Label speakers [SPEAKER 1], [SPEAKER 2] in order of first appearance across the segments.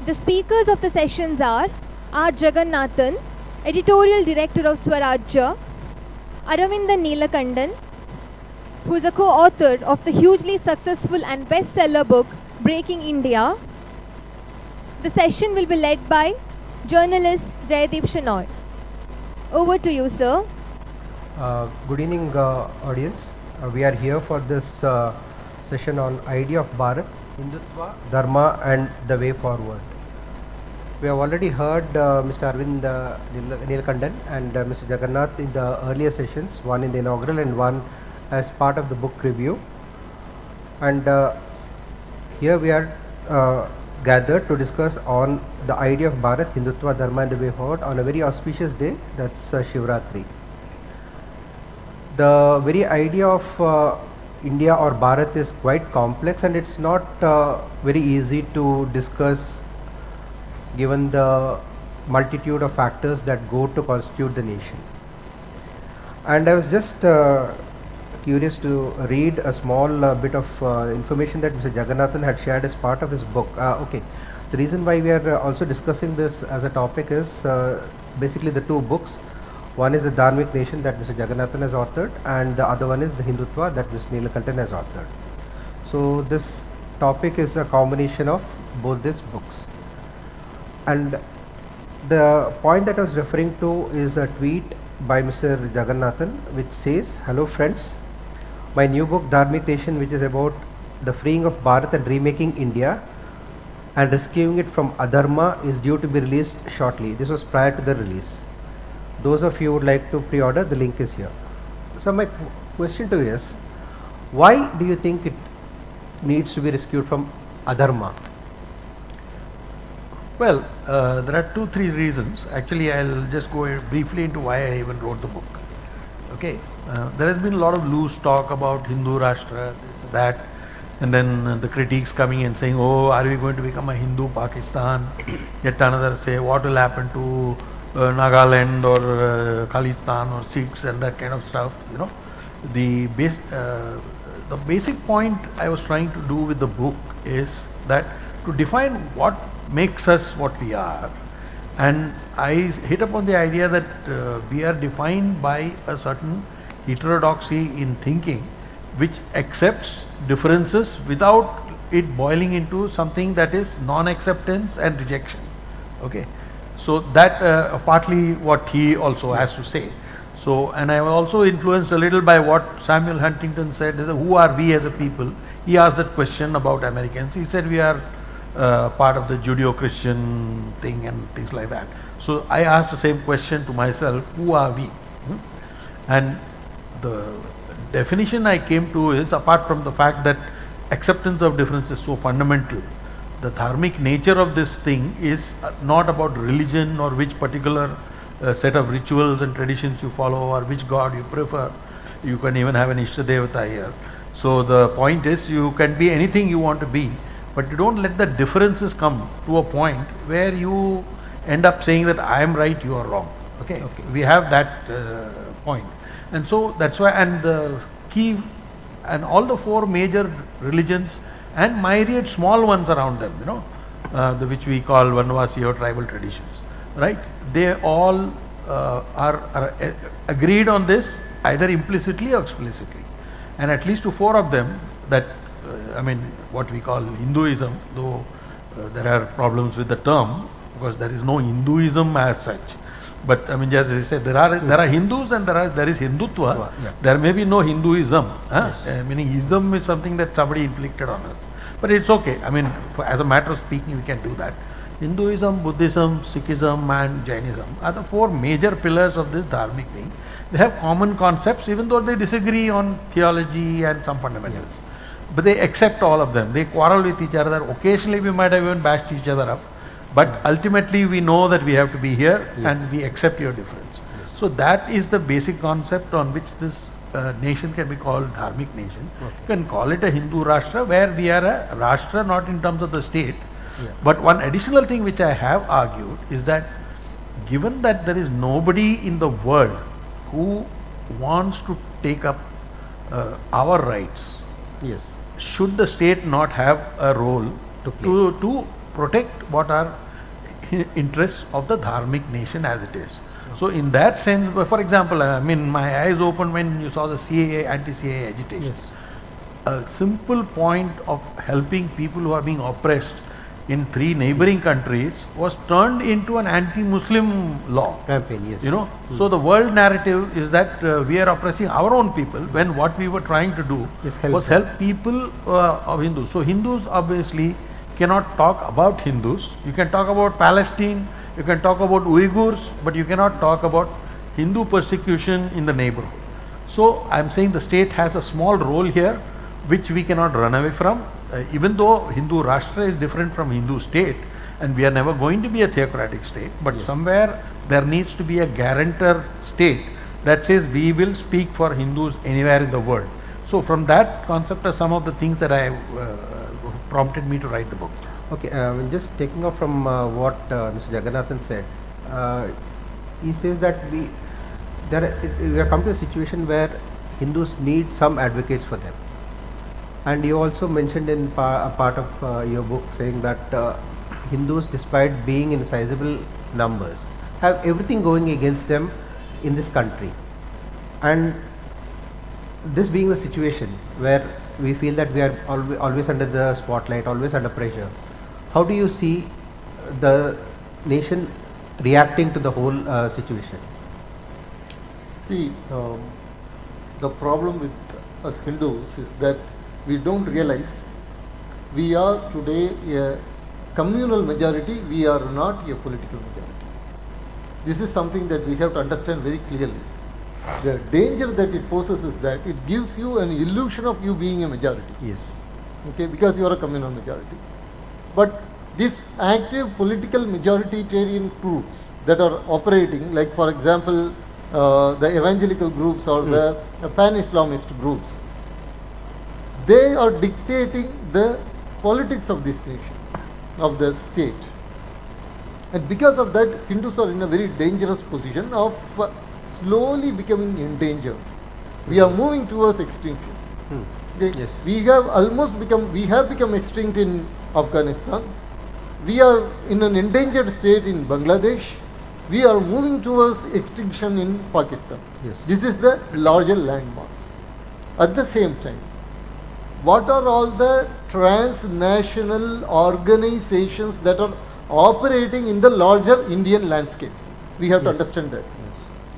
[SPEAKER 1] The speakers of the sessions are R. Jagannathan, Editorial Director of Swarajya, Aravindan Neelakandan, who is a co-author of the hugely successful and bestseller book Breaking India. The session will be led by journalist Jaideep Shenoy. Over to you, sir.
[SPEAKER 2] Good evening, audience. We are here for this session on idea of Bharat, Hindutva, Dharma and the way forward. We have already heard Mr. Aravind Neelakandan and Mr. Jagannath in the earlier sessions, one in the inaugural and one as part of the book review. And here we are gathered to discuss on the idea of Bharat, Hindutva, Dharma and the way forward on a very auspicious day, that's Shivratri. The very idea of India or Bharat is quite complex, and it's not very easy to discuss given the multitude of factors that go to constitute the nation. And I was just curious to read a small bit of information that Mr. Jagannathan had shared as part of his book. Okay, the reason why we are also discussing this as a topic is basically the two books. One is the Dharmic Nation that Mr. Jagannathan has authored, and the other one is the Hindutva that Mr. Neelakandan has authored. So this topic is a combination of both these books. And the point that I was referring to is a tweet by Mr. Jagannathan which says, "Hello friends, my new book Dharmic Nation, which is about the freeing of Bharat and remaking India and rescuing it from adharma, is due to be released shortly." This was prior to the release. Those of you who would like to pre-order, the link is here. So my question to you is, why do you think it needs to be rescued from adharma?
[SPEAKER 3] Well, there are 2-3 reasons. Actually, I'll just go briefly into why I even wrote the book. Okay, there has been a lot of loose talk about Hindu Rashtra, this, that, and then the critiques coming in saying, oh, are we going to become a Hindu Pakistan? Yet another say, what will happen to Nagaland or Khalistan or Sikhs and that kind of stuff, you know. The basic point I was trying to do with the book is that to define what makes us what we are, and I hit upon the idea that we are defined by a certain heterodoxy in thinking which accepts differences without it boiling into something that is non-acceptance and rejection. Okay, so that partly what he also has to say. So, and I was also influenced a little by what Samuel Huntington said, who are we as a people? He asked that question about Americans. He said we are part of the Judeo-Christian thing and things like that. So I asked the same question to myself, who are we? And the definition I came to is, apart from the fact that acceptance of difference is so fundamental, the dharmic nature of this thing is not about religion or which particular set of rituals and traditions you follow or which god you prefer. You can even have an Ishtadevata here. So the point is, you can be anything you want to be, but you don't let the differences come to a point where you end up saying that I am right, you are wrong. Okay, we have that point. And so that's why, and the key, and all the 4 major religions and myriad small ones around them, you know, which we call Vanvasi or tribal traditions, right? They all are agreed on this either implicitly or explicitly. And at least to 4 of them, that I mean what we call Hinduism, though there are problems with the term because there is no Hinduism as such. But I mean, as I said, there are Hindus and there is Hindutva. Yeah. There may be no Hinduism. Yes. Meaning Ism is something that somebody inflicted on us. But it's okay. I mean, as a matter of speaking, we can do that. Hinduism, Buddhism, Sikhism and Jainism are the 4 major pillars of this dharmic thing. They have common concepts even though they disagree on theology and some fundamentals. Yes. But they accept all of them. They quarrel with each other. Occasionally we might have even bashed each other up. But ultimately we know that we have to be here. Yes. And we accept your difference. Yes. So that is the basic concept on which this nation can be called dharmic nation. Okay. You can call it a Hindu Rashtra, where we are a Rashtra not in terms of the state. Yeah. But one additional thing which I have argued is that given that there is nobody in the world who wants to take up our rights,
[SPEAKER 2] yes,
[SPEAKER 3] should the state not have a role to protect what are interests of the dharmic nation as it is. So in that sense, for example, I mean, my eyes opened when you saw the CAA, anti-CAA agitation.
[SPEAKER 2] Yes.
[SPEAKER 3] A simple point of helping people who are being oppressed in 3 neighboring countries was turned into an anti-Muslim law.
[SPEAKER 2] Campaign, yes.
[SPEAKER 3] You know, so the world narrative is that we are oppressing our own people, when what we were trying to do
[SPEAKER 2] Yes, help
[SPEAKER 3] was
[SPEAKER 2] them.
[SPEAKER 3] help people of Hindus. So Hindus obviously cannot talk about Hindus. You can talk about Palestine, you can talk about Uyghurs, but you cannot talk about Hindu persecution in the neighborhood. So I am saying the state has a small role here, which we cannot run away from. Even though Hindu Rashtra is different from Hindu state, and we are never going to be a theocratic state, but somewhere there needs to be a guarantor state that says we will speak for Hindus anywhere in the world. So from that concept are some of the things that I prompted me to write the book.
[SPEAKER 2] Okay, just taking off from what Mr. Jagannathan said, he says that we have come to a situation where Hindus need some advocates for them. And you also mentioned in a part of your book saying that Hindus, despite being in sizable numbers, have everything going against them in this country. And this being the situation where we feel that we are always under the spotlight, always under pressure, how do you see the nation reacting to the whole situation?
[SPEAKER 4] See, the problem with us Hindus is that we don't realize we are today a communal majority, we are not a political majority. This is something that we have to understand very clearly. The danger that it poses is that it gives you an illusion of you being a majority.
[SPEAKER 2] Yes.
[SPEAKER 4] Okay, because you are a communal majority. But these active political majoritarian groups that are operating, like for example, the evangelical groups or the pan-Islamist groups, they are dictating the politics of this nation, of the state. And because of that, Hindus are in a very dangerous position of slowly becoming endangered. We are moving towards extinction. Okay?
[SPEAKER 2] Yes.
[SPEAKER 4] We have become extinct in Afghanistan. We are in an endangered state in Bangladesh. We are moving towards extinction in Pakistan.
[SPEAKER 2] Yes.
[SPEAKER 4] This is the larger landmass. At the same time, what are all the transnational organizations that are operating in the larger Indian landscape? We have to understand that.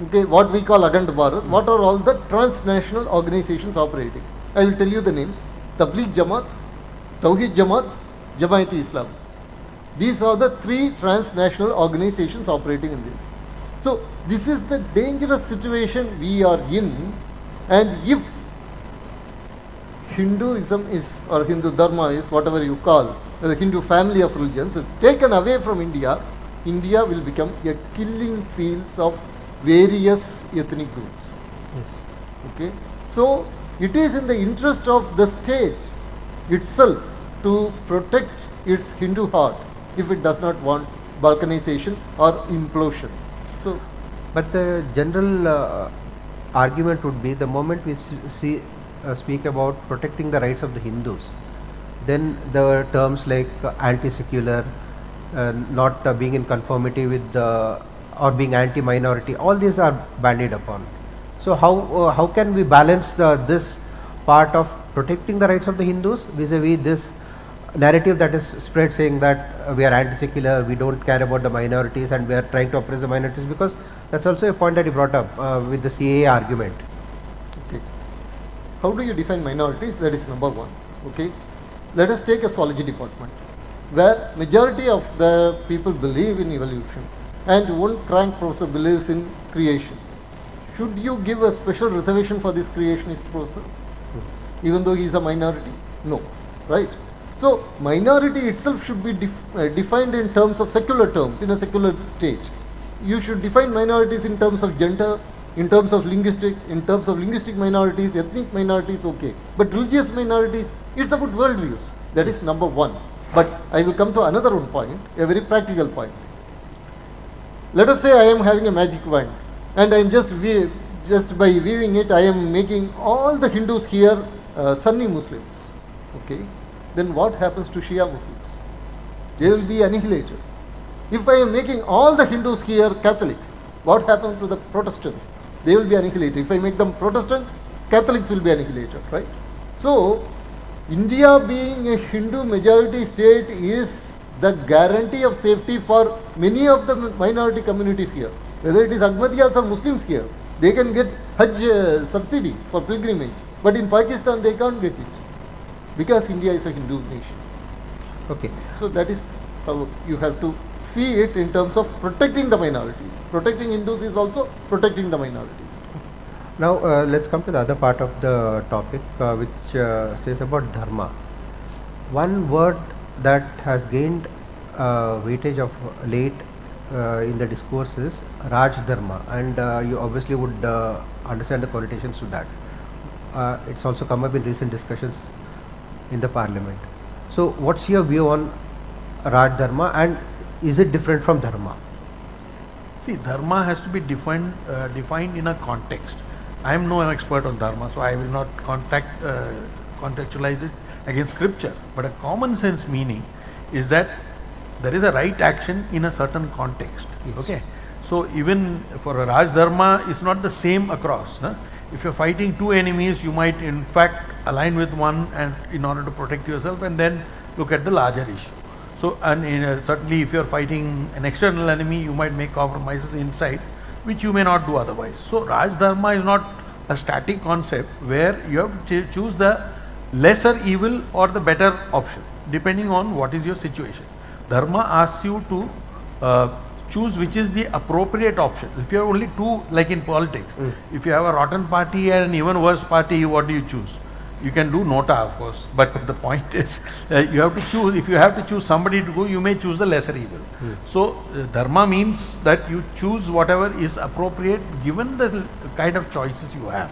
[SPEAKER 4] Okay, what we call Akhand Bharat, what are all the transnational organizations operating? I will tell you the names: Tabligh Jamaat, Tawheed Jamaat, Jamaat-e-Islam. These are the 3 transnational organizations operating in this. So this is the dangerous situation we are in, and if Hinduism is, or Hindu Dharma is, whatever you call, the Hindu family of religions, is taken away from India, India will become a killing fields of various ethnic groups.
[SPEAKER 2] Yes.
[SPEAKER 4] Okay, so it is in the interest of the state itself to protect its Hindu heart if it does not want balkanization or implosion. So,
[SPEAKER 2] but the general argument would be, the moment we speak about protecting the rights of the Hindus, then the terms like anti-secular, not being in conformity with the, or being anti-minority, all these are bandied upon. So how can we balance this part of protecting the rights of the Hindus vis-a-vis this narrative that is spread saying that we are anti-secular, we don't care about the minorities, and we are trying to oppress the minorities? Because that's also a point that you brought up with the CAA argument.
[SPEAKER 4] okay, how do you define minorities? That is number one. Okay, let us take a zoology department where majority of the people believe in evolution and one crank professor believes in creation. Should you give a special reservation for this creationist professor, even though he is a minority? No, right? So minority itself should be defined in terms of secular terms, in a secular state. You should define minorities in terms of gender, in terms of linguistic minorities, ethnic minorities, okay. But religious minorities, it's about worldviews. That is number one. But I will come to another one point, a very practical point. Let us say I am having a magic wand, and I am just by weaving it, I am making all the Hindus here Sunni Muslims. Okay, then what happens to Shia Muslims? They will be annihilated. If I am making all the Hindus here Catholics, what happens to the Protestants? They will be annihilated. If I make them Protestants, Catholics will be annihilated, right? So, India being a Hindu majority state is the guarantee of safety for many of the minority communities here. Whether it is Ahmadiyas or Muslims here, they can get Hajj subsidy for pilgrimage. But in Pakistan, they can't get it because India is a Hindu nation.
[SPEAKER 2] Okay.
[SPEAKER 4] So that is how you have to see it in terms of protecting the minorities. Protecting Hindus is also protecting the minorities.
[SPEAKER 2] Now let's come to the other part of the topic, which says about Dharma. One word that has gained weightage of late in the discourse is Raj Dharma, and you obviously would understand the connotations to that. It's also come up in recent discussions in the parliament. So what's your view on Raj Dharma, and is it different from Dharma?
[SPEAKER 3] See, Dharma has to be defined in a context. I am no expert on Dharma, so I will not contextualize it against scripture. But a common sense meaning is that there is a right action in a certain context.
[SPEAKER 2] Yes.
[SPEAKER 3] Okay. So even for a Raj Dharma, it's not the same across. Huh? If you're fighting two enemies, you might in fact align with one and in order to protect yourself, and then look at the larger issue. So, and certainly if you're fighting an external enemy, you might make compromises inside, which you may not do otherwise. So Raj Dharma is not a static concept where you have to choose the lesser evil or the better option, depending on what is your situation. Dharma asks you to choose which is the appropriate option. If you have only two, like in politics, if you have a rotten party and an even worse party, what do you choose? You can do nota, of course, but the point is you have to choose. If you have to choose somebody to go, you may choose the lesser evil. So Dharma means that you choose whatever is appropriate given the kind of choices you have.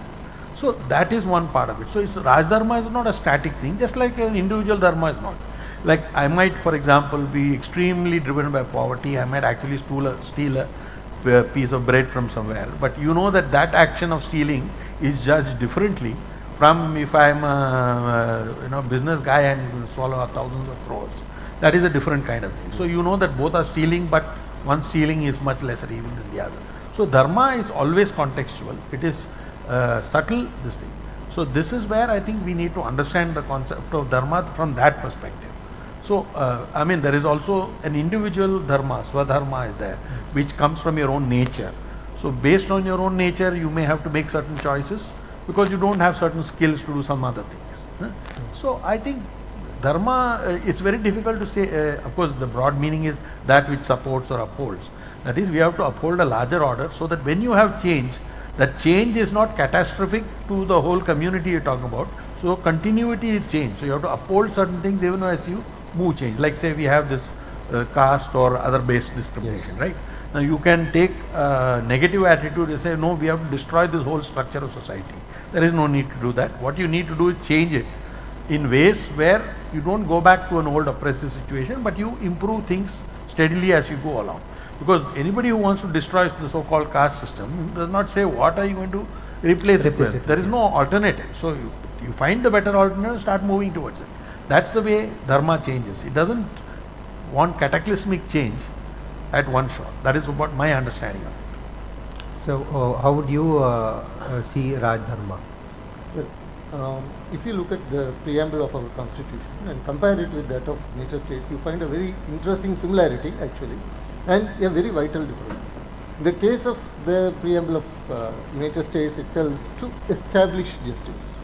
[SPEAKER 3] So that is one part of it. So Raj Dharma is not a static thing, just like an individual Dharma is not. Like I might, for example, be extremely driven by poverty. I might actually steal a piece of bread from somewhere. But you know that that action of stealing is judged differently from if I am a business guy and swallow thousands of crores. That is a different kind of thing. So you know that both are stealing, but one stealing is much lesser evil than the other. So Dharma is always contextual. It is subtle, this thing. So this is where I think we need to understand the concept of Dharma from that perspective. So, I mean, there is also an individual Dharma, Swadharma is there, yes, which comes from your own nature. So, based on your own nature, you may have to make certain choices because you don't have certain skills to do some other things. So, I think Dharma, it's very difficult to say, of course, the broad meaning is that which supports or upholds. That is, we have to uphold a larger order so that when you have change, that change is not catastrophic to the whole community you're talking about. So, continuity is change. So, you have to uphold certain things even as you move change. Like say we have this caste or other based discrimination, yes, right? Now you can take a negative attitude and say, no, we have to destroy this whole structure of society. There is no need to do that. What you need to do is change it in ways where you don't go back to an old oppressive situation, but you improve things steadily as you go along. Because anybody who wants to destroy the so-called caste system does not say what are you going to replace it with. There is no alternative. So you find the better alternative, start moving towards it. That's the way Dharma changes. It doesn't want cataclysmic change at one shot. That is what my understanding of it.
[SPEAKER 2] So, how would you see Raj Dharma?
[SPEAKER 4] Well, if you look at the preamble of our constitution and compare it with that of nature states, you find a very interesting similarity actually, and a very vital difference. In the case of the preamble of nature states, it tells to establish justice.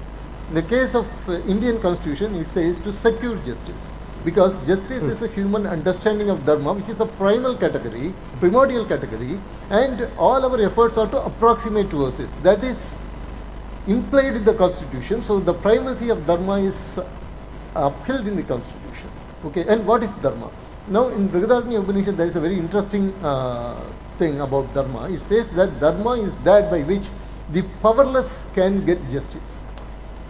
[SPEAKER 4] In the case of Indian constitution, it says to secure justice, because justice is a human understanding of Dharma, which is a primal category, primordial category, and all our efforts are to approximate towards it. That is implied in the constitution. So the primacy of Dharma is upheld in the constitution. Okay, and what is Dharma? Now in Brihadaranyaka Upanishad, there is a very interesting thing about Dharma. It says that Dharma is that by which the powerless can get justice.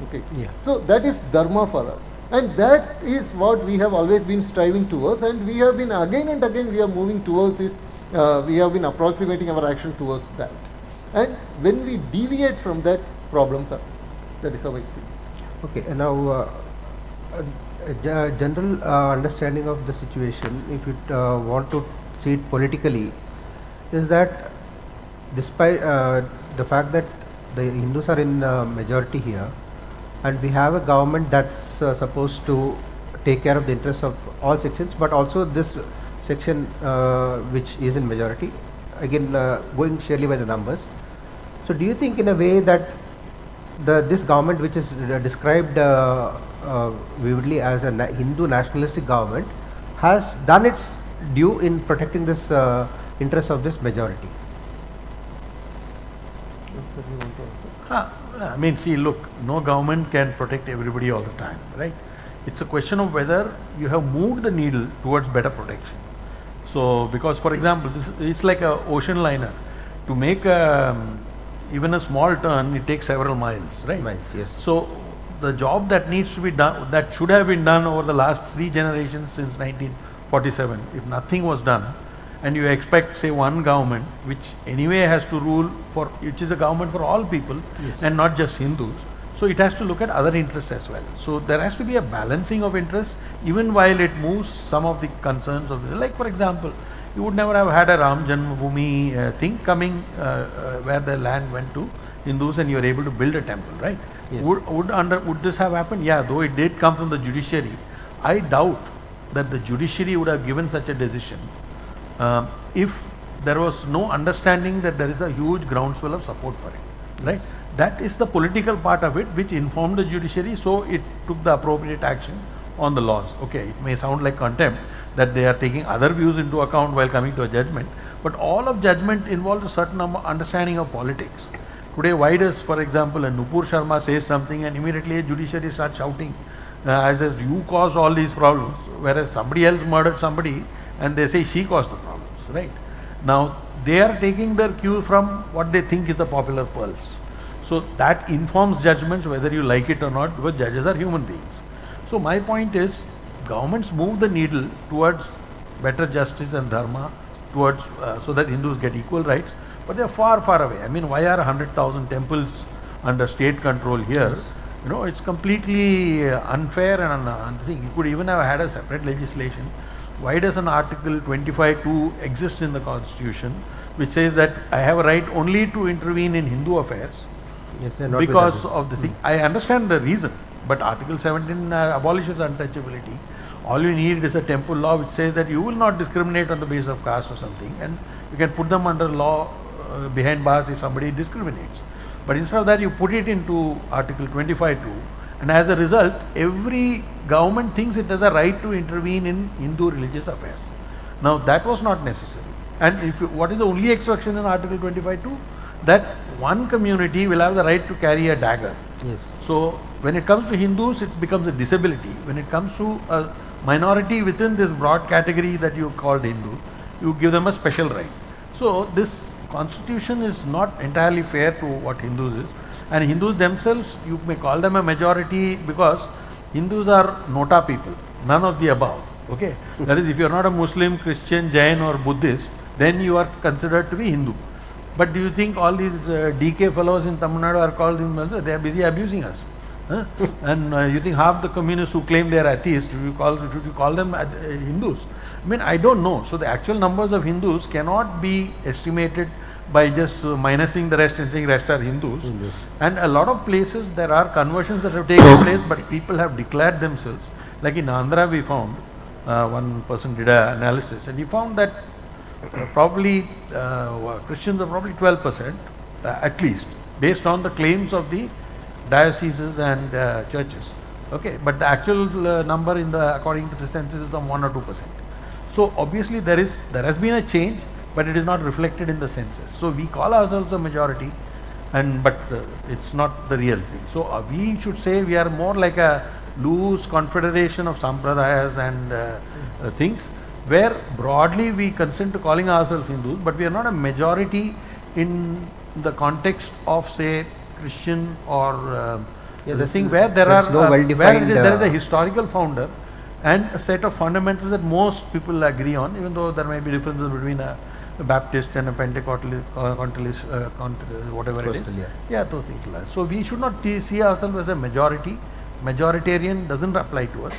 [SPEAKER 4] Okay. Yeah. So that is Dharma for us, and that is what we have always been striving towards, and we have been again and again we are moving towards it. We have been approximating our action towards that, and when we deviate from that, problems arise. That is how I see it.
[SPEAKER 2] Okay. Now A general understanding of the situation, if you want to see it politically, is that despite the fact that the Hindus are in majority here, and we have a government that's supposed to take care of the interests of all sections, but also this section which is in majority, again going surely by the numbers. So do you think in a way that this government, which is described vividly as a Hindu nationalistic government, has done its due in protecting this interests of this majority?
[SPEAKER 4] Sir, you want to answer?
[SPEAKER 3] I mean, see, look, no government can protect everybody all the time, right? It's a question of whether you have moved the needle towards better protection. So, because for example, it's like a ocean liner. To make even a small turn, it takes several miles, right?
[SPEAKER 2] Miles, yes.
[SPEAKER 3] So, the job that needs to be done, that should have been done over the last 3 generations since 1947, if nothing was done, and you expect, say, one government, which anyway has to rule for, which is a government for all people,
[SPEAKER 2] Yes.
[SPEAKER 3] and not just Hindus. So it has to look at other interests as well. So there has to be a balancing of interests, even while it moves some of the concerns of the, like for example, you would never have had a Ram Janmabhoomi thing coming where the land went to Hindus and you are able to build a temple, right?
[SPEAKER 2] Yes.
[SPEAKER 3] Would this have happened? Yeah, though it did come from the judiciary, I doubt that the judiciary would have given such a decision if there was no understanding that there is a huge groundswell of support for it, right? That is the political part of it which informed the judiciary, so it took the appropriate action on the laws. Okay, it may sound like contempt that they are taking other views into account while coming to a judgment, but all of judgment involves a certain understanding of politics. Today, why does, for example, a Nupur Sharma says something and immediately a judiciary starts shouting as if you caused all these problems, whereas somebody else murdered somebody and they say she caused the problems, right? Now, they are taking their cue from what they think is the popular pulse. So that informs judgments whether you like it or not, because judges are human beings. So my point is, governments move the needle towards better justice and dharma, towards so that Hindus get equal rights, but they are far, far away. I mean, why are 100,000 temples under state control here?
[SPEAKER 2] Yes.
[SPEAKER 3] You know, it's completely unfair and unthink. You could even have had a separate legislation. Why does an Article 25(2) exist in the Constitution, which says that I have a right only to intervene in Hindu affairs?
[SPEAKER 2] Yes, and not with
[SPEAKER 3] Because
[SPEAKER 2] others.
[SPEAKER 3] of the thing. I understand the reason, but Article 17 abolishes untouchability. All you need is a temple law which says that you will not discriminate on the basis of caste or something, and you can put them under law behind bars if somebody discriminates. But instead of that, you put it into Article 25(2), and as a result, every government thinks it has a right to intervene in Hindu religious affairs. Now, that was not necessary. And if you, what is the only exception in Article 25(2)? That one community will have the right to carry a dagger.
[SPEAKER 2] Yes.
[SPEAKER 3] So, when it comes to Hindus, it becomes a disability. When it comes to a minority within this broad category that you called Hindu, you give them a special right. So, this constitution is not entirely fair to what Hindus is. And Hindus themselves, you may call them a majority because Hindus are nota people, none of the above. Okay? That is, if you are not a Muslim, Christian, Jain or Buddhist, then you are considered to be Hindu. But do you think all these DK fellows in Tamil Nadu are called Hindus? They are busy abusing us. Huh? And you think half the communists who claim they are atheists, should you call them Hindus? I mean, I don't know. So the actual numbers of Hindus cannot be estimated by just minusing the rest and saying rest are Hindus. And a lot of places there are conversions that have taken place, but people have declared themselves. Like in Andhra we found, one person did an analysis and he found that probably Christians are probably 12% at least, based on the claims of the dioceses and churches. Okay, but the actual number in the according to the census is of 1 or 2%. So obviously there has been a change, but it is not reflected in the census. So we call ourselves a majority, but it's not the real thing. So we should say we are more like a loose confederation of sampradayas and things, where broadly we consent to calling ourselves Hindus, but we are not a majority in the context of, say, Christian or the thing where there are
[SPEAKER 2] no well-defined,
[SPEAKER 3] there is a historical founder and a set of fundamentals that most people agree on, even though there may be differences between a Baptist and a Pentecostalist, whatever it is. Yeah, those things. So we should not see ourselves as a majority. Majoritarian doesn't apply to us.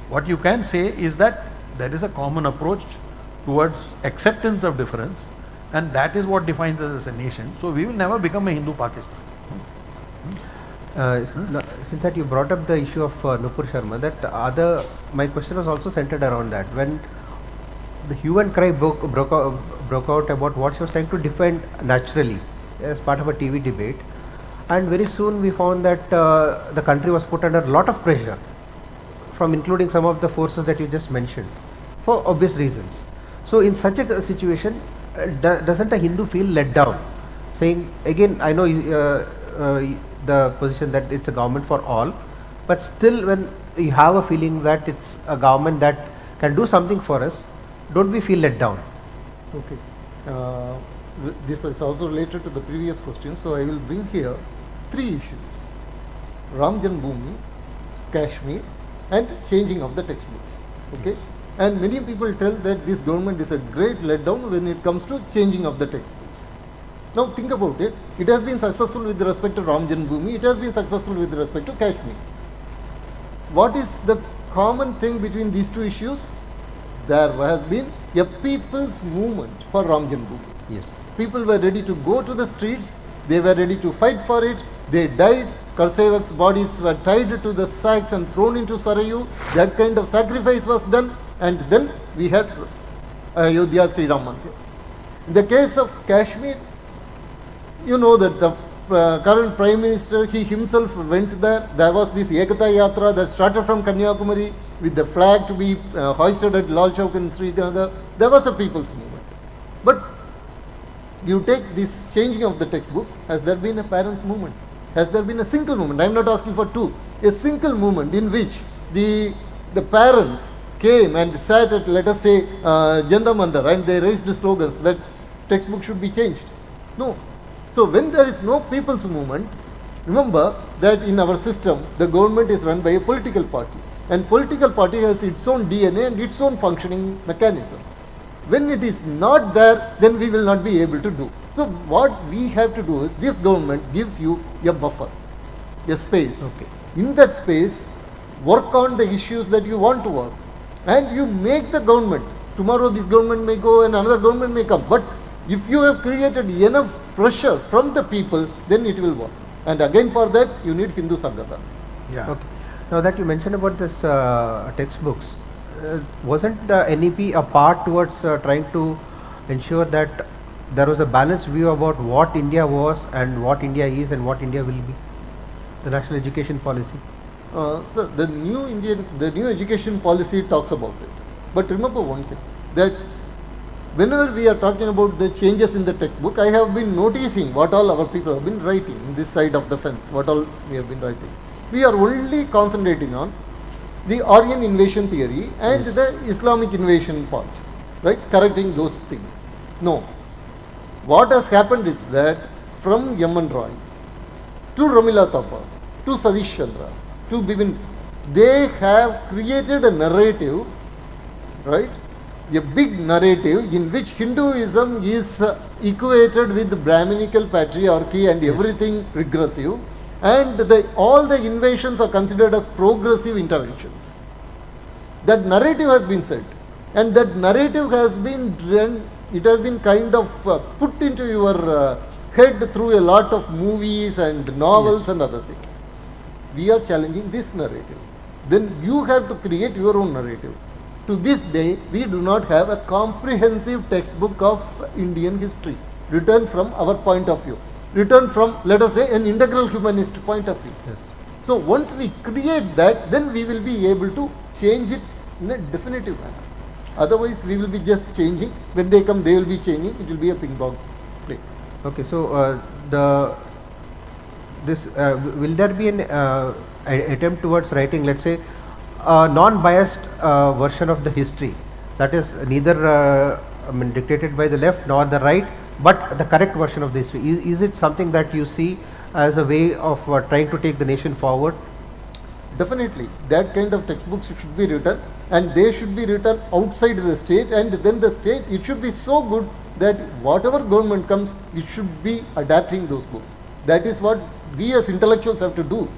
[SPEAKER 3] What you can say is that there is a common approach towards acceptance of difference, and that is what defines us as a nation. So we will never become a Hindu Pakistan.
[SPEAKER 2] Since that you brought up the issue of Nupur Sharma, my question was also centered around that. When the hue and cry broke out about what she was trying to defend naturally as part of a TV debate, and very soon we found that the country was put under a lot of pressure from including some of the forces that you just mentioned for obvious reasons. So in such a situation, doesn't a Hindu feel let down, saying again, I know the position that it's a government for all, but still when you have a feeling that it's a government that can do something for us, don't we feel let down?
[SPEAKER 4] Okay. This is also related to the previous question, so I will bring here three issues: Ram Janmabhoomi, Kashmir, and changing of the textbooks. Okay. Yes. And many people tell that this government is a great letdown when it comes to changing of the textbooks. Now think about it. It has been successful with respect to Ram Janmabhoomi. It has been successful with respect to Kashmir. What is the common thing between these two issues? There has been a people's movement for Ram Janmabhoomi.
[SPEAKER 2] Yes.
[SPEAKER 4] People were ready to go to the streets. They were ready to fight for it. They died. Karsevaks' bodies were tied to the sacks and thrown into Sarayu. That kind of sacrifice was done. And then we had Ayodhya Sri Ram Mandir. In the case of Kashmir, you know that the current Prime Minister, he himself went there. There was this Ekata Yatra that started from Kanyakumari with the flag to be hoisted at Lal Chowk in Srinagar. There was a people's movement. But you take this changing of the textbooks, has there been a parents' movement? Has there been a single movement? I am not asking for two. A single movement in which the parents came and sat at, let us say, Janda Mandar, and they raised slogans that textbook should be changed. No. So when there is no people's movement, remember that in our system, the government is run by a political party. And political party has its own DNA and its own functioning mechanism. When it is not there, then we will not be able to do. So what we have to do is, this government gives you a buffer, a space.
[SPEAKER 2] Okay.
[SPEAKER 4] In that space, work on the issues that you want to work. And you make the government. Tomorrow this government may go and another government may come. But if you have created enough pressure from the people, then it will work. And again for that, you need Hindu Sangathan.
[SPEAKER 3] Yeah.
[SPEAKER 2] Okay. Now that you mentioned about this textbooks, wasn't the NEP a part towards trying to ensure that there was a balanced view about what India was and what India is and what India will be? The national education policy.
[SPEAKER 4] So the new education policy talks about it. But remember one thing, that whenever we are talking about the changes in the textbook, I have been noticing what all our people have been writing in this side of the fence, what all we have been writing. We are only concentrating on the Aryan invasion theory and the Islamic invasion part, right? Correcting those things. No. What has happened is that from Yaman Roy to Ramila Thapa to Satish Chandra to Bipin, they have created a narrative, right? A big narrative in which Hinduism is equated with Brahminical patriarchy and everything regressive, and all the invasions are considered as progressive interventions. That narrative has been set, and that narrative has been it has been kind of put into your head through a lot of movies and novels and other things. We are challenging this narrative. Then you have to create your own narrative. To this day, we do not have a comprehensive textbook of Indian history written from our point of view, written from, let us say, an integral humanist point of view.
[SPEAKER 2] Yes.
[SPEAKER 4] So once we create that, then we will be able to change it in a definitive manner. Otherwise, we will be just changing. When they come, they will be changing. It will be a ping pong play.
[SPEAKER 2] Okay, so will there be an attempt towards writing, let's say, a non-biased version of the history that is neither dictated by the left nor the right, but the correct version of the history? Is it something that you see as a way of trying to take the nation forward?
[SPEAKER 4] Definitely, that kind of textbooks should be written, and they should be written outside the state, and then the state, it should be so good that whatever government comes, it should be adapting those books. That is what we as intellectuals have to do.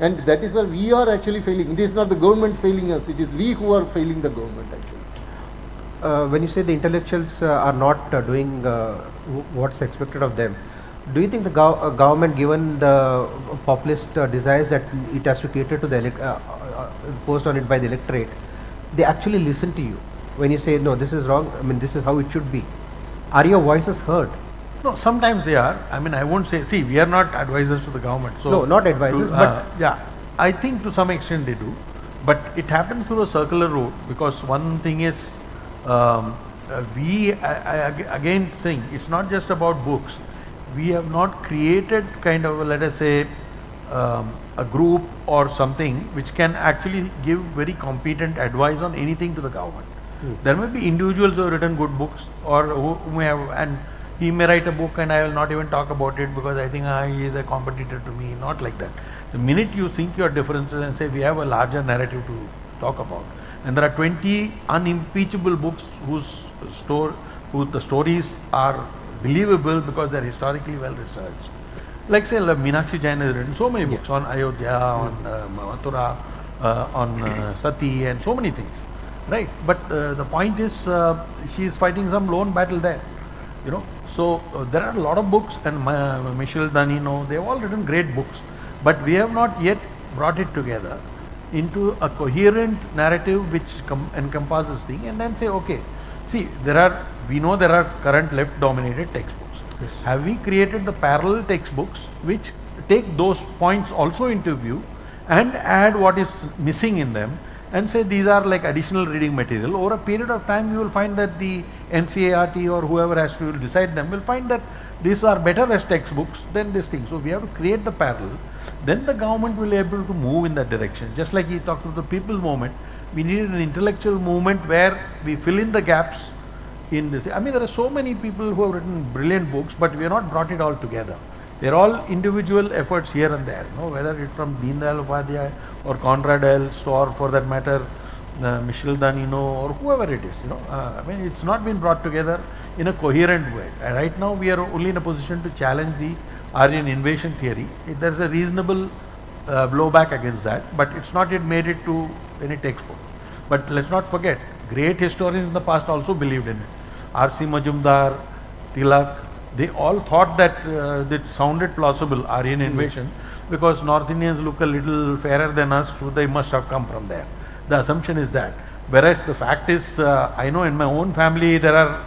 [SPEAKER 4] And that is where we are actually failing. It is not the government failing us, it is we who are failing the government actually.
[SPEAKER 2] When you say the intellectuals are not doing what's expected of them, do you think the government, given the populist desires that it has to cater to the imposed on it by the electorate, they actually listen to you when you say no, this is wrong? I mean, this is how it should be. Are your voices heard?
[SPEAKER 3] No, sometimes they are. I mean, I won't say. See, we are not advisors to the government. So
[SPEAKER 2] No, not advisors, but
[SPEAKER 3] yeah, I think to some extent they do, but it happens through a circular route, because one thing is, again think it's not just about books. We have not created kind of, let us say, a group or something which can actually give very competent advice on anything to the government. There may be individuals who have written good books, or who may have, and he may write a book and I will not even talk about it because I think he is a competitor to me. Not like that. The minute you think your differences and say we have a larger narrative to talk about, and there are 20 unimpeachable books whose the stories are believable because they are historically well researched. Like say Meenakshi Jain has written so many books on Ayodhya, on Mathura, on Sati, and so many things, right? But the point is, she is fighting some lone battle there, you know. So there are a lot of books, and Michel Danino, they have all written great books, but we have not yet brought it together into a coherent narrative which encompasses things, and then say, okay, see, we know there are current left-dominated textbooks.
[SPEAKER 2] Yes.
[SPEAKER 3] Have we created the parallel textbooks which take those points also into view and add what is missing in them, and say these are like additional reading material? Over a period of time, you will find that the NCART or whoever has to decide them will find that these are better as textbooks than this thing. So we have to create the parallel. Then the government will be able to move in that direction. Just like he talked about the people's movement, we need an intellectual movement where we fill in the gaps in this. I mean, there are so many people who have written brilliant books, but we have not brought it all together. They're all individual efforts here and there, you know, whether it's from Deen Dayal Upadhyay or Conrad Elst, or for that matter, Michel Danino, or whoever it is, you know. I mean, it's not been brought together in a coherent way. And right now, we are only in a position to challenge the Aryan invasion theory. There's a reasonable blowback against that, but it's not yet made it to any textbook. But let's not forget, great historians in the past also believed in it. R.C. Majumdar, Tilak, they all thought that it sounded plausible, Aryan invasion, because North Indians look a little fairer than us, so they must have come from there. The assumption is that. Whereas the fact is, I know in my own family there are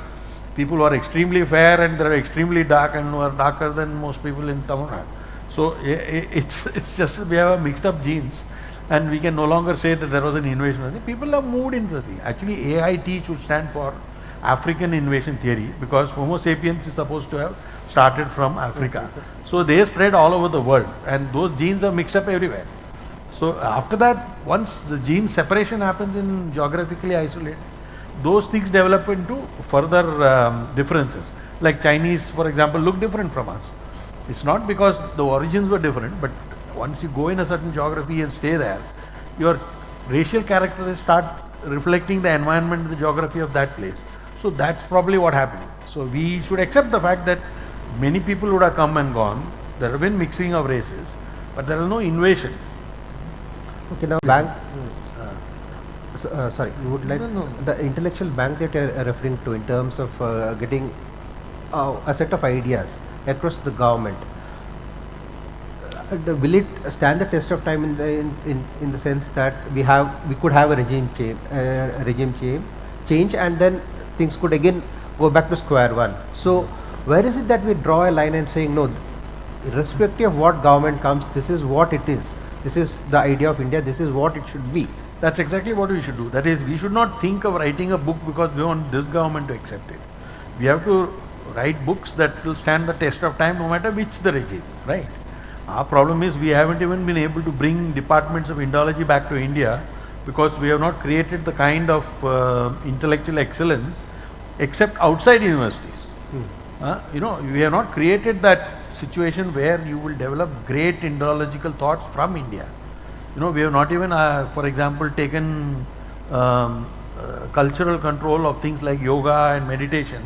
[SPEAKER 3] people who are extremely fair and there are extremely dark and who are darker than most people in Tamil Nadu. So it's just we have a mixed up genes, and we can no longer say that there was an invasion. People have moved into the thing. Actually, AIT should stand for African invasion theory, because Homo sapiens is supposed to have started from Africa. So they spread all over the world, and those genes are mixed up everywhere. So after that, once the gene separation happens in geographically isolated, those things develop into further differences. Like Chinese, for example, look different from us. It's not because the origins were different, but once you go in a certain geography and stay there, your racial characteristics start reflecting the environment, the geography of that place. So that's probably what happened. So we should accept the fact that many people would have come and gone. There have been mixing of races, but there is no invasion.
[SPEAKER 2] Okay, now bank. Sorry, you would like
[SPEAKER 4] No.
[SPEAKER 2] the intellectual bank that you are referring to in terms of getting a set of ideas across the government. Will it stand the test of time in the sense that we could have a regime change, and then things could again go back to square one? So where is it that we draw a line and saying no, irrespective of what government comes, this is what it is. This is the idea of India. This is what it should be.
[SPEAKER 3] That's exactly what we should do. That is, we should not think of writing a book because we want this government to accept it. We have to write books that will stand the test of time no matter which the regime, right? Our problem is we haven't even been able to bring departments of Indology back to India because we have not created the kind of intellectual excellence except outside universities. You know, we have not created that situation where you will develop great Indological thoughts from India. You know, we have not even, for example, taken cultural control of things like yoga and meditation.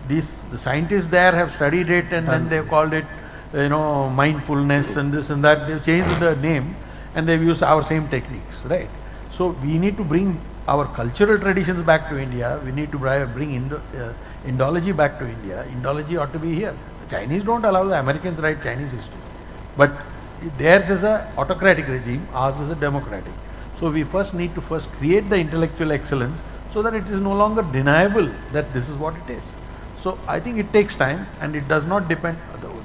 [SPEAKER 3] The scientists there have studied it, and then they have called it, you know, mindfulness and this and that. They've changed the name, and they've used our same techniques, right? So we need to bring our cultural traditions back to India. We need to bring Indology back to India. Indology ought to be here. The Chinese don't allow the Americans to write Chinese history, but theirs is a autocratic regime, ours is a democratic. So we first need to create the intellectual excellence so that it is no longer deniable that this is what it is. So I think it takes time, and it does not depend.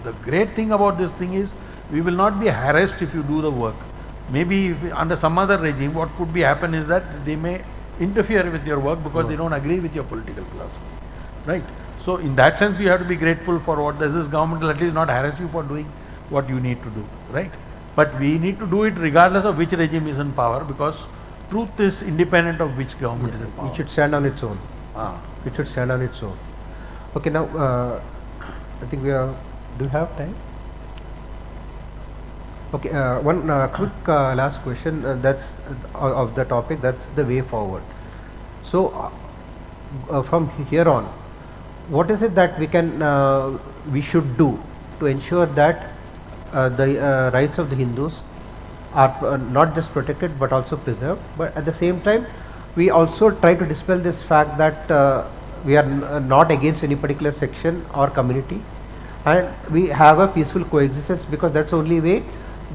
[SPEAKER 3] The great thing about this thing is we will not be harassed if you do the work. Maybe if under some other regime, what could be happen is that they may interfere with your work because they don't agree with your political philosophy, right? So in that sense, you have to be grateful for what this government will at least not harass you for doing what you need to do, right? But we need to do it regardless of which regime is in power, because truth is independent of which government is in power.
[SPEAKER 2] It should stand on its own. It should stand on its own. Okay, now I think we are. Do you have time? Okay, one quick last question. That's of the topic. That's the way forward. So, from here on, what is it that we should do to ensure that the rights of the Hindus are not just protected but also preserved? But at the same time, we also try to dispel this fact that we are not against any particular section or community, and we have a peaceful coexistence, because that's the only way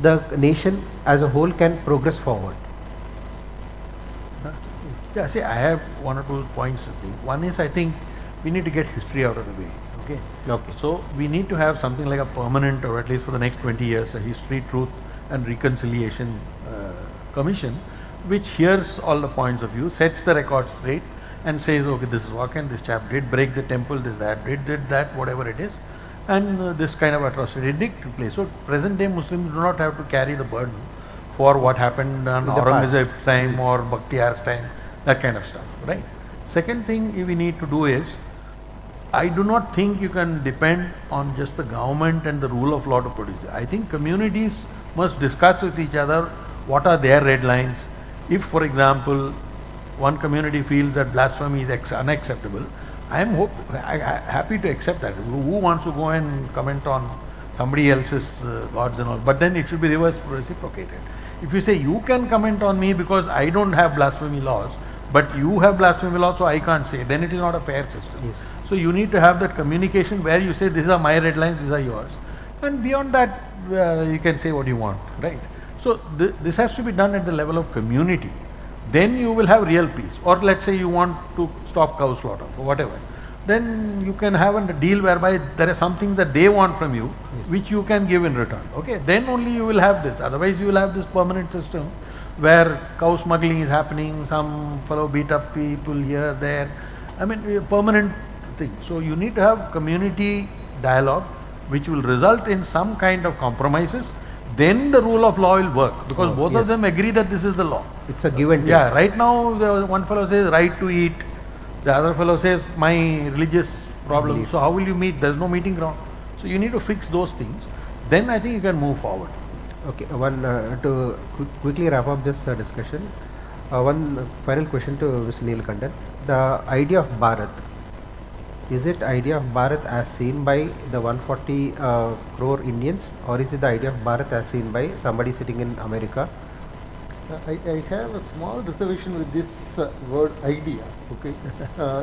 [SPEAKER 2] the nation as a whole can progress forward.
[SPEAKER 3] Yeah, see, I have one or two points to think. One is, I think we need to get history out of the way. Okay.
[SPEAKER 2] Okay.
[SPEAKER 3] So we need to have something like a permanent, or at least for the next 20 years, a history, truth, and reconciliation commission, which hears all the points of view, sets the record straight, and says, okay, this is what this chap did break the temple, this did that, whatever it is, and this kind of atrocity did take place. So present day Muslims do not have to carry the burden for what happened on Aurangzeb's time or Bakhtiyar's time, that kind of stuff, right? Second thing we need to do is, I do not think you can depend on just the government and the rule of law to produce it. I think communities must discuss with each other what are their red lines. If, for example, one community feels that blasphemy is unacceptable, I am happy to accept that. Who wants to go and comment on somebody else's gods and all? But then it should be reciprocated. If you say you can comment on me because I don't have blasphemy laws, but you have blasphemy laws, so I can't say, then it is not a fair system.
[SPEAKER 2] Yes.
[SPEAKER 3] So you need to have that communication where you say, these are my red lines, these are yours. And beyond that, you can say what you want, right? So this has to be done at the level of community. Then you will have real peace. Or let's say you want to stop cow slaughter or whatever. Then you can have a deal whereby there are some things that they want from you, which you can give in return. Okay, then only you will have this. Otherwise you will have this permanent system where cow smuggling is happening, some fellow beat up people here, there. I mean, a permanent thing. So you need to have community dialogue which will result in some kind of compromises. Then the rule of law will work, because both of them agree that this is the law.
[SPEAKER 2] It's a give and take.
[SPEAKER 3] Yeah, right now one fellow says right to eat, the other fellow says my religious problem. So how will you meet? There's no meeting ground. So you need to fix those things. Then I think you can move forward.
[SPEAKER 2] Okay, to quickly wrap up this discussion, one final question to Mr. Neelakandan. The idea of Bharat, is it idea of Bharat as seen by the 140 crore Indians, or is it the idea of Bharat as seen by somebody sitting in America?
[SPEAKER 4] I have a small reservation with this word idea. Okay,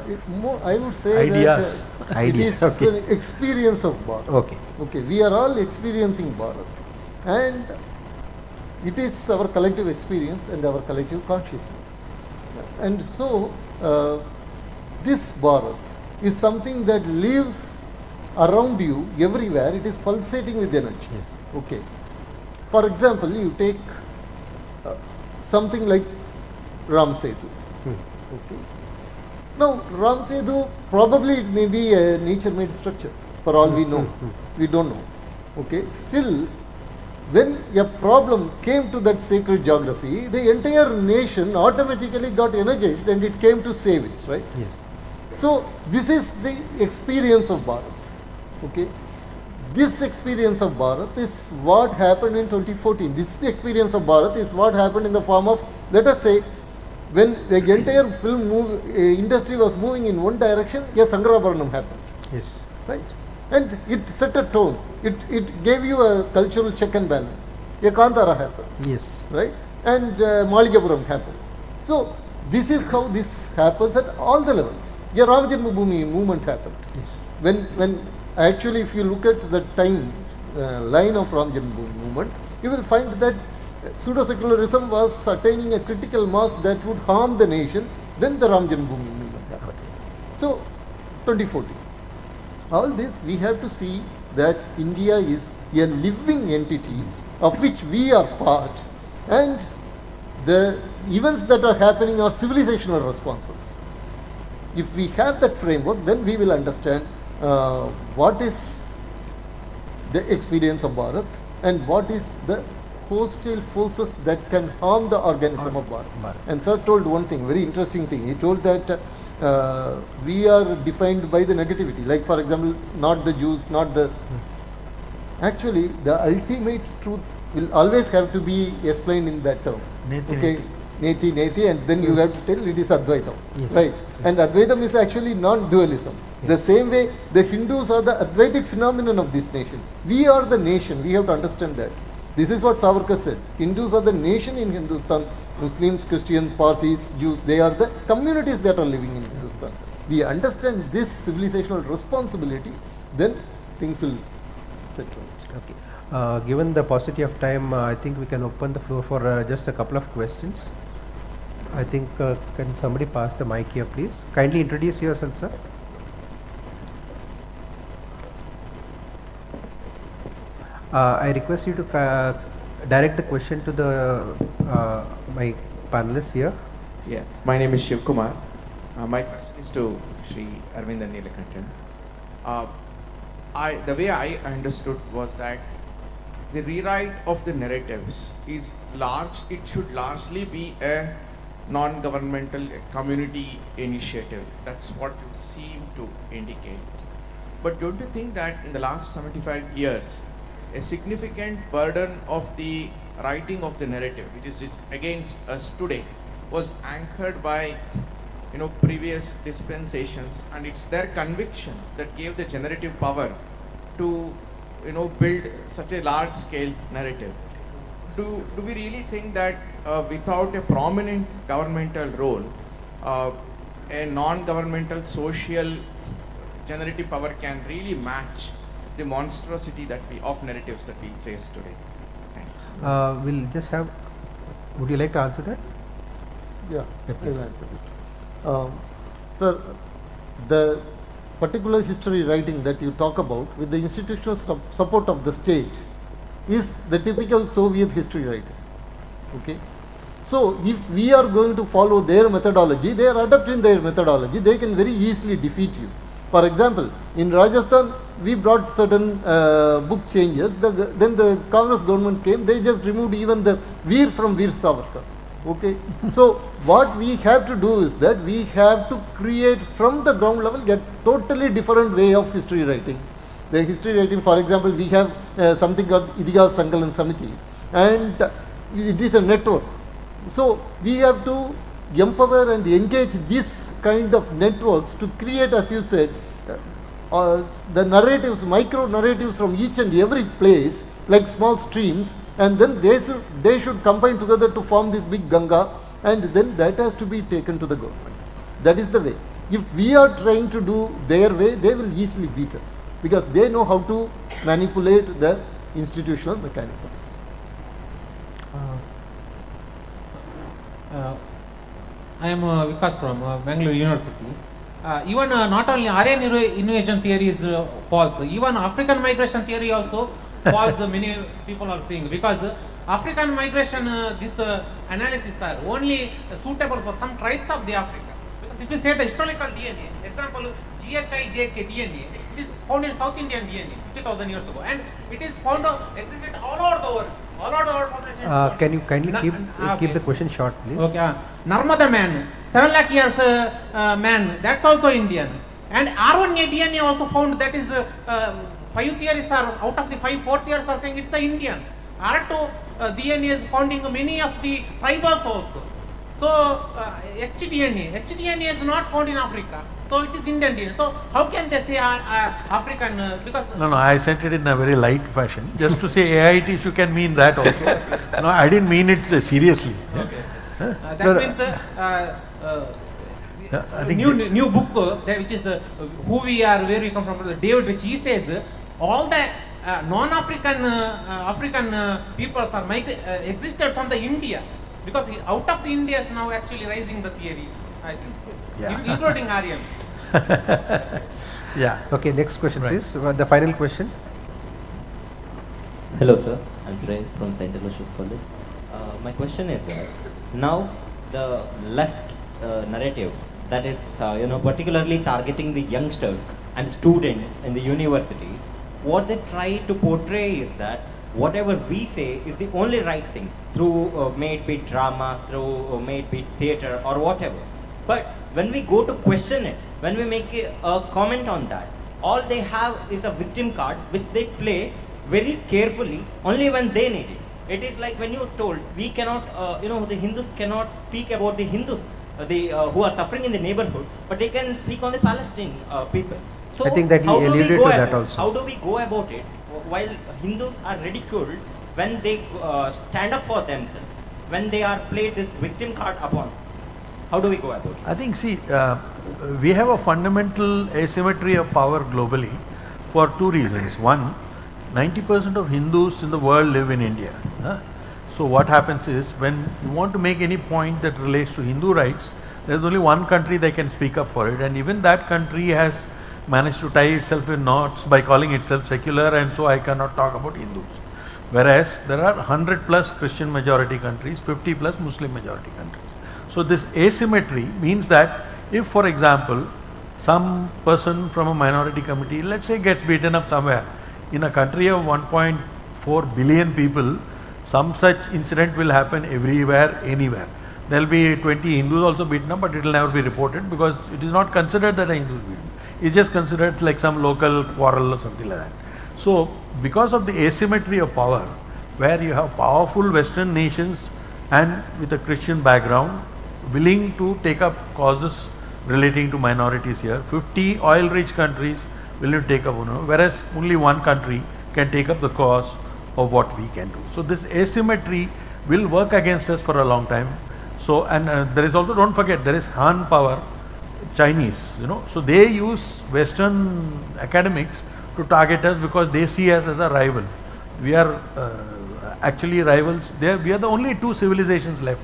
[SPEAKER 4] it's more. I would say
[SPEAKER 3] Ideas.
[SPEAKER 4] that
[SPEAKER 2] Ideas,
[SPEAKER 4] it is an experience of Bharat.
[SPEAKER 2] Okay.
[SPEAKER 4] Okay, we are all experiencing Bharat, and it is our collective experience and our collective consciousness. And so, this Bharat is something that lives around you everywhere. It is pulsating with energy.
[SPEAKER 2] Yes.
[SPEAKER 4] Okay. For example, you take something like Ram Setu. Okay. Now, Ram Setu, probably it may be a nature-made structure, for all we know. We don't know. Okay. Still, when a problem came to that sacred geography, the entire nation automatically got energized and it came to save it, right?
[SPEAKER 2] Yes.
[SPEAKER 4] So, this is the experience of Bharat. Okay. This experience of Bharat is what happened in 2014. This is the experience of Bharat is what happened in the form of, let us say, when the entire film industry was moving in one direction, a Sangrabaranam happened.
[SPEAKER 2] Yes.
[SPEAKER 4] Right? And it set a tone. It gave you a cultural check and balance. A Kantara happens.
[SPEAKER 2] Yes.
[SPEAKER 4] right? And Maligapuram happens. So this is how this happens at all the levels. Yeah, Ram Janmabhoomi movement happened. When actually, if you look at the time line of Ram Janmabhoomi movement, you will find that pseudo-secularism was attaining a critical mass that would harm the nation. Then the Ram Janmabhoomi movement happened. So 2014. All this we have to see that India is a living entity of which we are part, and the events that are happening are civilizational responses. If we have that framework, then we will understand what is the experience of Bharat and what is the hostile forces that can harm the organism of Bharat. And sir told one thing, very interesting thing. He told that we are defined by the negativity, like for example, not the Jews, not the... Actually, the ultimate truth will always have to be explained in that term. Okay, Neti, Neti, and then you have to tell it is Advaitam, right? And Advaitam is actually non-dualism. The same way, the Hindus are the Advaitic phenomenon of this nation. We are the nation. We have to understand that. This is what Savarkar said. Hindus are the nation in Hindustan. Muslims, Christians, Parsis, Jews, they are the communities that are living in Hindustan. We understand this civilizational responsibility, then things will set right.
[SPEAKER 2] Okay. Given the paucity of time, I think we can open the floor for just a couple of questions. I think, can somebody pass the mic here, please? Kindly introduce yourself, sir. I request you to direct the question to the my panelists here.
[SPEAKER 5] Yeah, my name is Shiv Kumar. My question is to Shri Aravindan Neelakandan. The way I understood was that the rewrite of the narratives is large. It should largely be a non-governmental community initiative. That's what you seem to indicate. But don't you think that in the last 75 years, a significant burden of the writing of the narrative, which is against us today, was anchored by previous dispensations, and it's their conviction that gave the generative power to build such a large scale narrative. Do we really think that without a prominent governmental role, a non-governmental social generative power can really match the monstrosity of narratives that we face today? Thanks.
[SPEAKER 2] We'll just have, would you like to answer that?
[SPEAKER 4] Yeah, I will answer it. Sir, the particular history writing that you talk about with the institutional support of the state is the typical Soviet history writing. Okay? So, if we are going to follow their methodology, they are adopting their methodology, they can very easily defeat you. For example, in Rajasthan, we brought certain book changes, then the Congress government came, they just removed even the Veer from Veer Savarkar. Okay. So what we have to do is that we have to create from the ground level a totally different way of history writing. The history writing, for example, we have something called Idiga Sankalan Samiti, and it is a network. So we have to empower and engage this kind of networks to create, as you said, the narratives, micro narratives from each and every place, like small streams, and then they should combine together to form this big Ganga, and then that has to be taken to the government. That is the way. If we are trying to do their way, they will easily beat us, because they know how to manipulate the institutional mechanisms.
[SPEAKER 6] I am Vikas from Bangalore University. Even not only Aryan invasion theory is false, even African migration theory also false. Many people are saying, because African migration, this analysis are only suitable for some tribes of the Africa. Because if you say the historical DNA, example GHIJK DNA, it is found in South Indian DNA 50,000 years ago, and it is found existed all over the world. All over the world population.
[SPEAKER 2] Can you kindly keep the question short, please?
[SPEAKER 6] Okay. Narmada man, 7 lakh years man, that's also Indian. And R1A DNA also found, that is 5 theories are, out of the 4 theories are saying it's a Indian. R2 DNA is found in many of the tribals also. So HDNA is not found in Africa. So it is Indian DNA. So how can they say African? Because
[SPEAKER 3] No, I sent it in a very light fashion, just to say AIT issue can mean that also. No, I didn't mean it seriously.
[SPEAKER 6] okay. That
[SPEAKER 3] No,
[SPEAKER 6] means
[SPEAKER 3] I think
[SPEAKER 6] new book which is who we are, where we come from. David, which he says all the non-African African peoples are existed from the India, because out of the India is now actually rising the theory. I think,
[SPEAKER 3] Yeah.
[SPEAKER 6] including Aryan.
[SPEAKER 3] Yeah.
[SPEAKER 2] Okay, next question,
[SPEAKER 3] Right.
[SPEAKER 2] please. The final question.
[SPEAKER 7] Hello sir, I'm Shreyas from St. Aloysius College. My question is now the left narrative that is particularly targeting the youngsters and students in the universities, what they try to portray is that whatever we say is the only right thing through may it be drama, through may it be theatre or whatever. But when we go to question it, when we make a comment on that, all they have is a victim card which they play very carefully only when they need it. It is like when you told we cannot, the Hindus cannot speak about the Hindus, who are suffering in the neighborhood, but they can speak on the Palestine people. So
[SPEAKER 2] I think that he
[SPEAKER 7] how do we
[SPEAKER 2] alluded
[SPEAKER 7] go
[SPEAKER 2] to that
[SPEAKER 7] about-
[SPEAKER 2] also.
[SPEAKER 7] How do we go about it while Hindus are ridiculed when they stand up for themselves, when they are played this victim card upon? How do we go about it?
[SPEAKER 3] I think, see, we have a fundamental asymmetry of power globally for two reasons. One, 90% of Hindus in the world live in India. So what happens is, when you want to make any point that relates to Hindu rights, there's only one country that can speak up for it, and even that country has managed to tie itself in knots by calling itself secular, and so I cannot talk about Hindus. Whereas there are 100 plus Christian majority countries, 50 plus Muslim majority countries. So this asymmetry means that if, for example, some person from a minority committee, let's say, gets beaten up somewhere in a country of 1.4 billion people, some such incident will happen everywhere, anywhere. There will be 20 Hindus also beaten up, but it will never be reported because it is not considered that a Hindu is beaten. It's just considered like some local quarrel or something like that. So because of the asymmetry of power, where you have powerful Western nations and with a Christian background willing to take up causes relating to minorities here, 50 oil-rich countries willing to take up, whereas only one country can take up the cause of what we can do. So this asymmetry will work against us for a long time. So, and there is also, don't forget, there is Han power, Chinese, so they use Western academics to target us because they see us as a rival. We are actually rivals. We are the only two civilizations left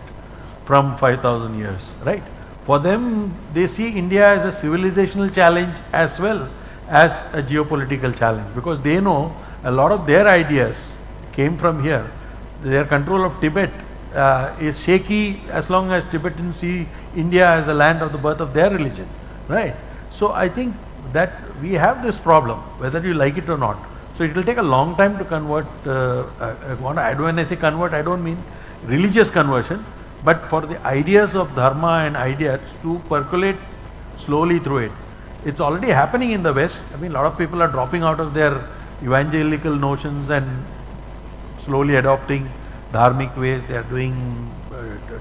[SPEAKER 3] from 5,000 years, right? For them, they see India as a civilizational challenge as well as a geopolitical challenge, because they know a lot of their ideas came from here. Their control of Tibet is shaky as long as Tibetans see India as a land of the birth of their religion, right? So I think that we have this problem, whether you like it or not. So it will take a long time to convert, when I say convert, I don't mean religious conversion, but for the ideas of Dharma and ideas to percolate slowly through it. It's already happening in the West. I mean, a lot of people are dropping out of their evangelical notions and slowly adopting dharmic ways. They are doing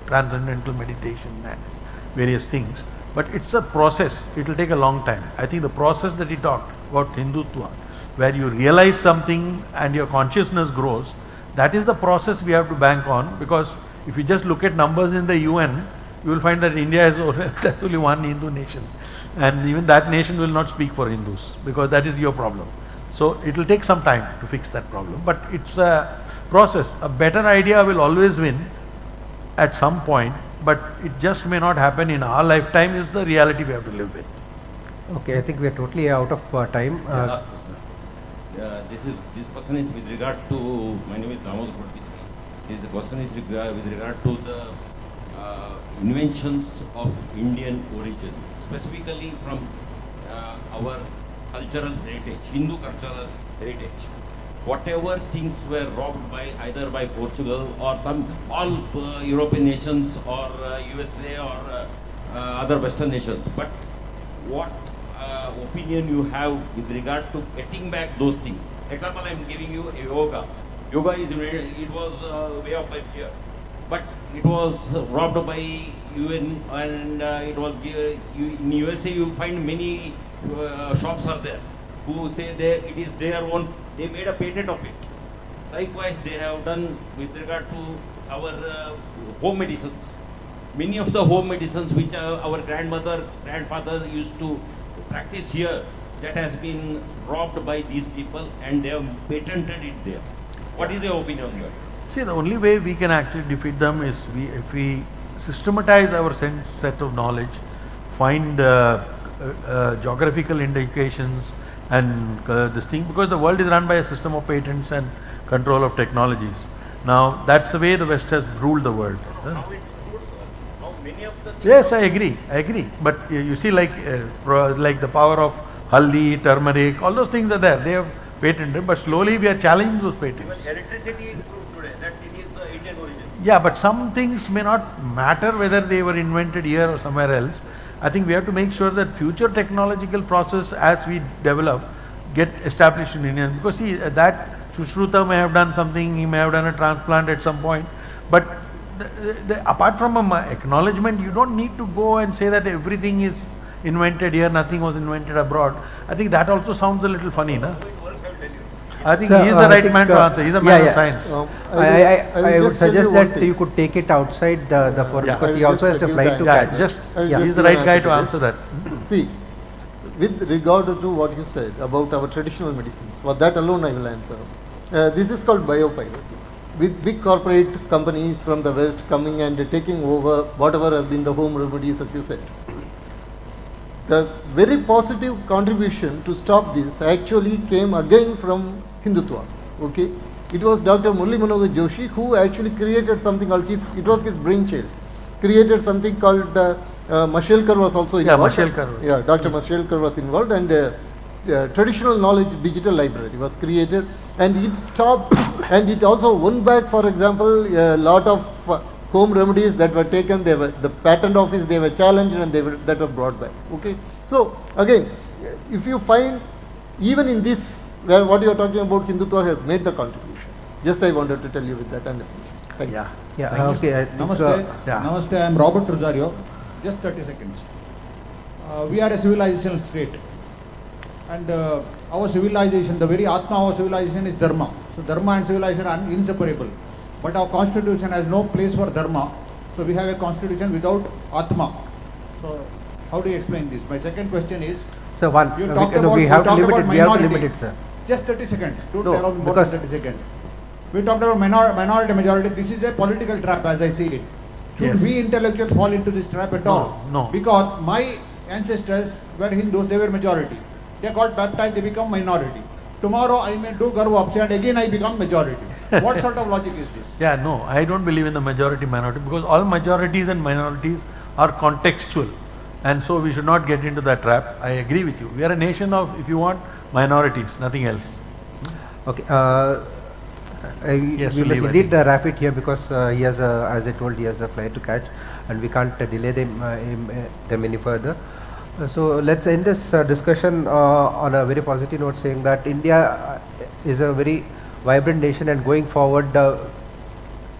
[SPEAKER 3] transcendental meditation and various things. But it's a process. It will take a long time. I think the process that he talked about, Hindutva, where you realize something and your consciousness grows, that is the process we have to bank on, because if you just look at numbers in the UN, you will find that India is only one Hindu nation. And even that nation will not speak for Hindus, because that is your problem. So it will take some time to fix that problem, but it's a process. A better idea will always win at some point, but it just may not happen in our lifetime, is the reality we have to live with.
[SPEAKER 2] Okay, I think we are totally out of time.
[SPEAKER 8] Last question. This question is with regard to, my name is Damodar Bharat. This question is with regard to the inventions of Indian origin, specifically from our cultural heritage, Hindu cultural heritage. Whatever things were robbed by either by Portugal or all European nations or USA or other Western nations, but what opinion you have with regard to getting back those things? Example, I am giving you a yoga. Yoga is, it was a way of life here, but it was robbed by UN, and it was in USA you find many shops are there who say it is their own, they made a patent of it. Likewise, they have done with regard to our home medicines. Many of the home medicines which our grandfather used to practice here, that has been robbed by these people and they have patented it there. What is your opinion on that?
[SPEAKER 3] See, the only way we can actually defeat them is if we systematize our set of knowledge, find geographical indications and this thing, because the world is run by a system of patents and control of technologies. Now, that's the way the West has ruled the world.
[SPEAKER 8] Now it's good, sir. Now many of the
[SPEAKER 3] Yes, I agree. But you see, like the power of haldi, turmeric, all those things are there. They have patented, but slowly we are challenging those patents.
[SPEAKER 8] even electricity is proved today that it is Indian origin.
[SPEAKER 3] Yeah, but some things may not matter whether they were invented here or somewhere else. I think we have to make sure that future technological process as we develop get established in India. Because see, that Sushruta may have done something, he may have done a transplant at some point, but apart from acknowledgement, you don't need to go and say that everything is invented here, nothing was invented abroad. I think that also sounds a little funny, no? I think
[SPEAKER 2] Sir,
[SPEAKER 3] he is the right man to answer. He is a man of science.
[SPEAKER 2] I
[SPEAKER 4] will
[SPEAKER 2] would
[SPEAKER 4] just tell
[SPEAKER 2] suggest
[SPEAKER 4] you one
[SPEAKER 2] that
[SPEAKER 4] thing.
[SPEAKER 2] you could take it outside the forum,
[SPEAKER 3] Yeah.
[SPEAKER 2] because he
[SPEAKER 4] I will
[SPEAKER 2] also has
[SPEAKER 4] just
[SPEAKER 2] to
[SPEAKER 4] give
[SPEAKER 2] fly
[SPEAKER 4] that.
[SPEAKER 2] to
[SPEAKER 3] Yeah,
[SPEAKER 2] catch.
[SPEAKER 3] just
[SPEAKER 4] I will
[SPEAKER 3] he
[SPEAKER 4] just
[SPEAKER 3] is the
[SPEAKER 4] give an
[SPEAKER 3] right guy
[SPEAKER 4] answer
[SPEAKER 3] to
[SPEAKER 4] to
[SPEAKER 3] answer that.
[SPEAKER 4] See, with regard to what you said about our traditional medicines, for that alone I will answer. This is called biopiracy. With big corporate companies from the West coming and taking over whatever has been the home remedies, as you said. The very positive contribution to stop this actually came again from Hindutva. Okay, it was Dr. Murli Manohar Joshi who actually created something called it was his brainchild. Created something called Mashelkar was also involved.
[SPEAKER 3] Yeah, Mashelkar.
[SPEAKER 4] Yeah, Dr. Mashelkar was involved, and traditional knowledge digital library was created, and it stopped and it also won back, for example, a lot of home remedies that were taken, the patent office, they were challenged and that were brought back. Okay, so again, if you find even in this where what you are talking about, Hindutva has made the contribution. Just I wanted to tell you with that, and thank you.
[SPEAKER 2] Yeah, okay. I think,
[SPEAKER 9] Namaste.
[SPEAKER 3] yeah.
[SPEAKER 9] Namaste, I am Robert Rosario. Just 30 seconds. We are a civilizational state. And our civilization, the very Atma of our civilization is Dharma. So Dharma and civilization are inseparable. But our constitution has no place for Dharma. So we have a constitution without Atma. So how do you explain this? My second question is,
[SPEAKER 2] so one,
[SPEAKER 9] you
[SPEAKER 2] we
[SPEAKER 9] talked
[SPEAKER 2] have
[SPEAKER 9] about
[SPEAKER 2] to limit it. We have to
[SPEAKER 9] minority.
[SPEAKER 2] limit it, sir.
[SPEAKER 9] Just 30 seconds. Don't
[SPEAKER 2] No,
[SPEAKER 9] allow me more
[SPEAKER 2] because-
[SPEAKER 9] than 30 seconds. We talked about minority, majority. This is a political trap as I see it. Should
[SPEAKER 3] Yes.
[SPEAKER 9] we intellectuals fall into this trap at all?
[SPEAKER 3] No.
[SPEAKER 9] Because my ancestors were Hindus, they were majority. They got baptized, they become minority. Tomorrow I may do Garvapsi and again I become majority. What sort of logic is this?
[SPEAKER 3] Yeah, no, I don't believe in the majority minority, because all majorities and minorities are contextual, and so we should not get into that trap. I agree with you. We are a nation of, if you want, minorities, nothing else.
[SPEAKER 2] Okay.
[SPEAKER 3] Yes,
[SPEAKER 2] We
[SPEAKER 3] we'll
[SPEAKER 2] must
[SPEAKER 3] leave, I
[SPEAKER 2] indeed
[SPEAKER 3] think.
[SPEAKER 2] wrap it here, because he has as I told, he has a flight to catch, and we can't delay them any further. So let's end this discussion on a very positive note, saying that India is a very vibrant nation, and going forward,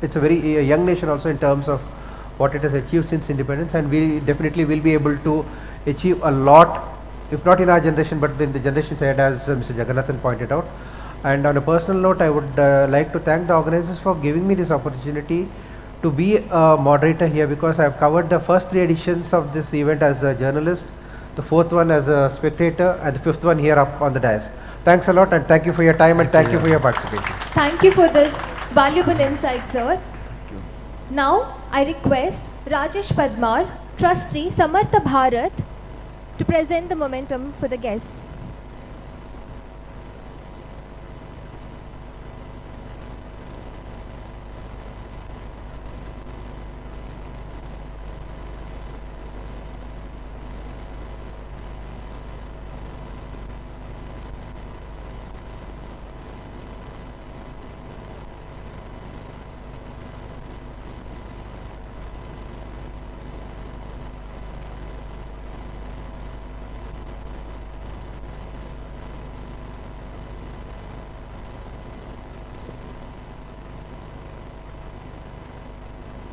[SPEAKER 2] it's a very young nation also in terms of what it has achieved since independence, and we definitely will be able to achieve a lot, if not in our generation, but in the generations ahead, as Mr. Jagannathan pointed out. And on a personal note, I would like to thank the organizers for giving me this opportunity to be a moderator here, because I have covered the first 3 editions of this event as a journalist, the 4th one as a spectator, and the 5th one here up on the dais. Thanks a lot, and thank you for your time, and thank you for your participation.
[SPEAKER 1] Thank you for this valuable insight, sir. Now, I request Rajesh Padmar, Trustee Samartha Bharat, to present the momentum for the guest.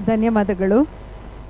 [SPEAKER 10] ಧನ್ಯವಾದಗಳು.